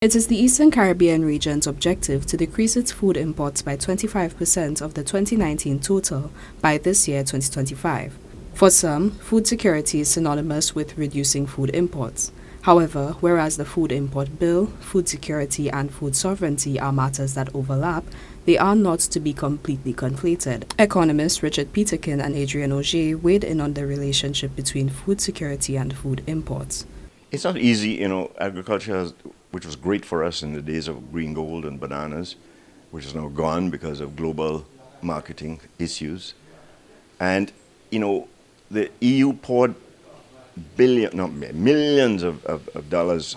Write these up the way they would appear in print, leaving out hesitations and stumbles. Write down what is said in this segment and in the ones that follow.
It is the Eastern Caribbean region's objective to decrease its food imports by 25% of the 2019 total by this year 2025. For some, food security is synonymous with reducing food imports. However, whereas the food import bill, food security and food sovereignty are matters that overlap, they are not to be completely conflated. Economists Richard Peterkin and Adrian Augier weighed in on the relationship between food security and food imports. It's not easy, agriculture which was great for us in the days of green gold and bananas, which is now gone because of global marketing issues. And, the EU poured millions of dollars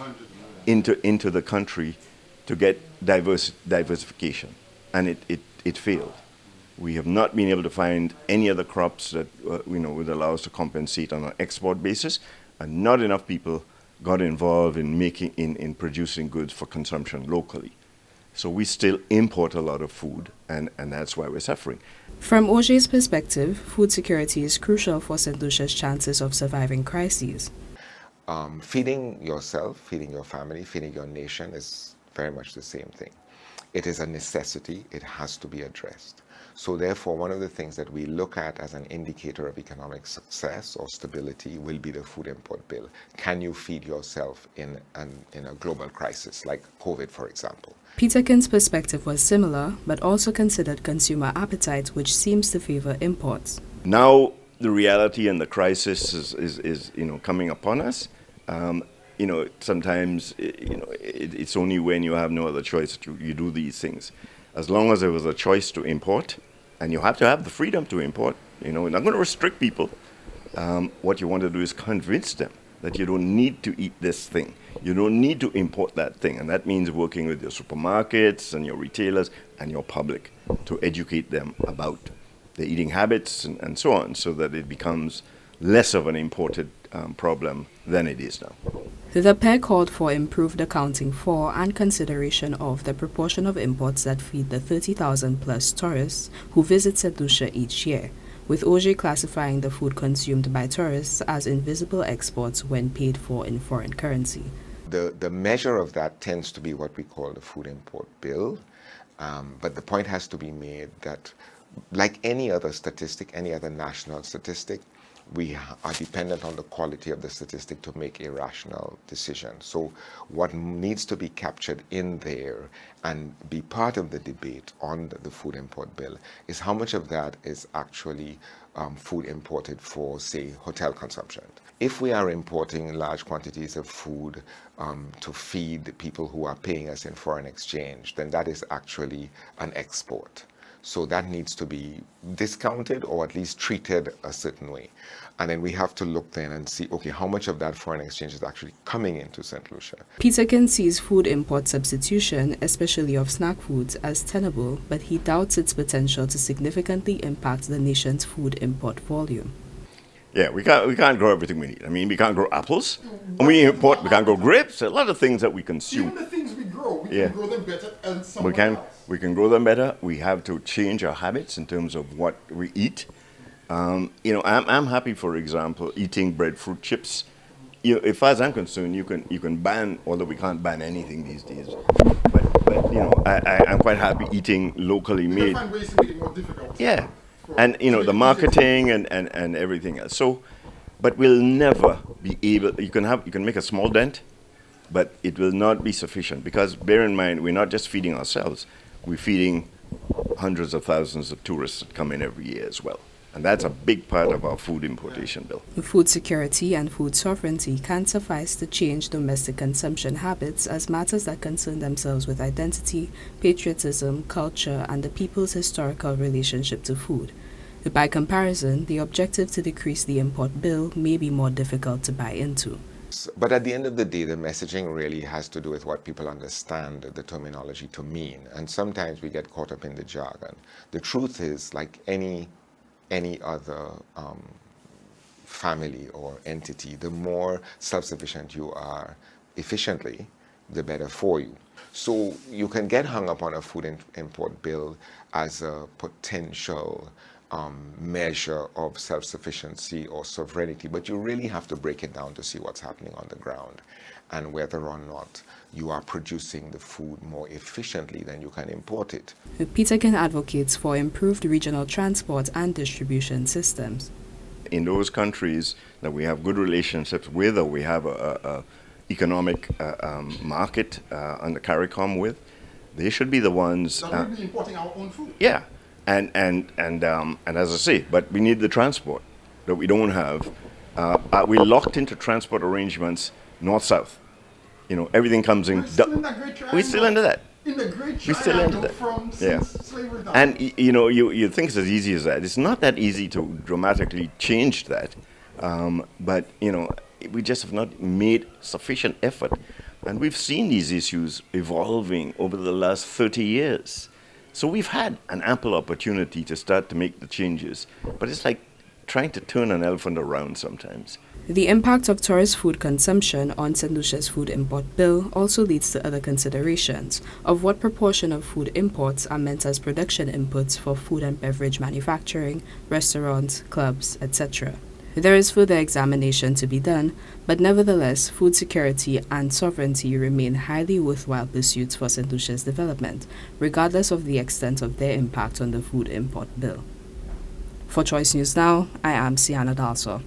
into the country to get diversification, and it failed. We have not been able to find any other crops that would allow us to compensate on an export basis, and not enough people got involved in producing goods for consumption locally. So we still import a lot of food, and that's why we're suffering. From Augier's perspective, food security is crucial for Saint Lucia's chances of surviving crises. Feeding yourself, feeding your family, feeding your nation is very much the same thing. It is a necessity. It has to be addressed. So therefore, one of the things that we look at as an indicator of economic success or stability will be the food import bill. Can you feed yourself in a global crisis like COVID, for example? Peterkin's perspective was similar, but also considered consumer appetite, which seems to favor imports. Now the reality and the crisis is coming upon us. Sometimes it's only when you have no other choice that you do these things. As long as there was a choice to import, and you have to have the freedom to import, we're not going to restrict people. What you want to do is convince them that you don't need to eat this thing. You don't need to import that thing. And that means working with your supermarkets and your retailers and your public to educate them about the eating habits and so on, so that it becomes less of an imported problem than it is now. The pair called for improved accounting for and consideration of the proportion of imports that feed the 30,000 plus tourists who visit Saint Lucia each year, with Augier classifying the food consumed by tourists as invisible exports when paid for in foreign currency. The measure of that tends to be what we call the food import bill, but the point has to be made that like any other statistic, any other national statistic, we are dependent on the quality of the statistic to make a rational decision. So what needs to be captured in there and be part of the debate on the food import bill is how much of that is actually food imported for, say, hotel consumption. If we are importing large quantities of food to feed the people who are paying us in foreign exchange, then that is actually an export. So that needs to be discounted or at least treated a certain way. And then we have to look then and see, okay, how much of that foreign exchange is actually coming into Saint Lucia? Peterkin sees food import substitution, especially of snack foods, as tenable, but he doubts its potential to significantly impact the nation's food import volume. Yeah, we can't grow everything we need. I mean, we can't grow apples, and we can't grow grapes. A lot of things that we consume. Even the things we grow, we can grow them better than someone else. We can grow them better. We have to change our habits in terms of what we eat. I'm happy, for example, eating breadfruit chips. As far as I'm concerned, you can ban, although we can't ban anything these days. But I'm quite happy eating locally made. You can find ways to make it more difficult. Yeah. And the marketing and everything else. So, but we'll never be able. You can make a small dent, but it will not be sufficient, because bear in mind, we're not just feeding ourselves. We're feeding hundreds of thousands of tourists that come in every year as well. And that's a big part of our food importation bill. Food security and food sovereignty can't suffice to change domestic consumption habits as matters that concern themselves with identity, patriotism, culture, and the people's historical relationship to food. By comparison, the objective to decrease the import bill may be more difficult to buy into. But at the end of the day, the messaging really has to do with what people understand the terminology to mean. And sometimes we get caught up in the jargon. The truth is, like any other family or entity, the more self-sufficient you are efficiently, the better for you. So you can get hung up on a food import bill as a potential measure of self-sufficiency or sovereignty, but you really have to break it down to see what's happening on the ground. and whether or not you are producing the food more efficiently than you can import it. Peterkin advocates for improved regional transport and distribution systems. In those countries that we have good relationships with, or we have a economic market under CARICOM with, they should be the ones. That we'll be importing our own food. Yeah, and as I say, but we need the transport that we don't have. We're locked into transport arrangements north-south. You know, everything comes in. We're still in that great triangle. We're still into that. In the great We're still into triangle that. from Yeah. since slavery down. And you know, you think it's as easy as that. It's not that easy to dramatically change that. But you know, we just have not made sufficient effort. And we've seen these issues evolving over the last 30 years. So we've had an ample opportunity to start to make the changes. But it's like trying to turn an elephant around sometimes. The impact of tourist food consumption on Saint Lucia's food import bill also leads to other considerations of what proportion of food imports are meant as production inputs for food and beverage manufacturing, restaurants, clubs, etc. There is further examination to be done, but nevertheless, food security and sovereignty remain highly worthwhile pursuits for Saint Lucia's development, regardless of the extent of their impact on the food import bill. For Choice News Now, I am Cianna Dalsan.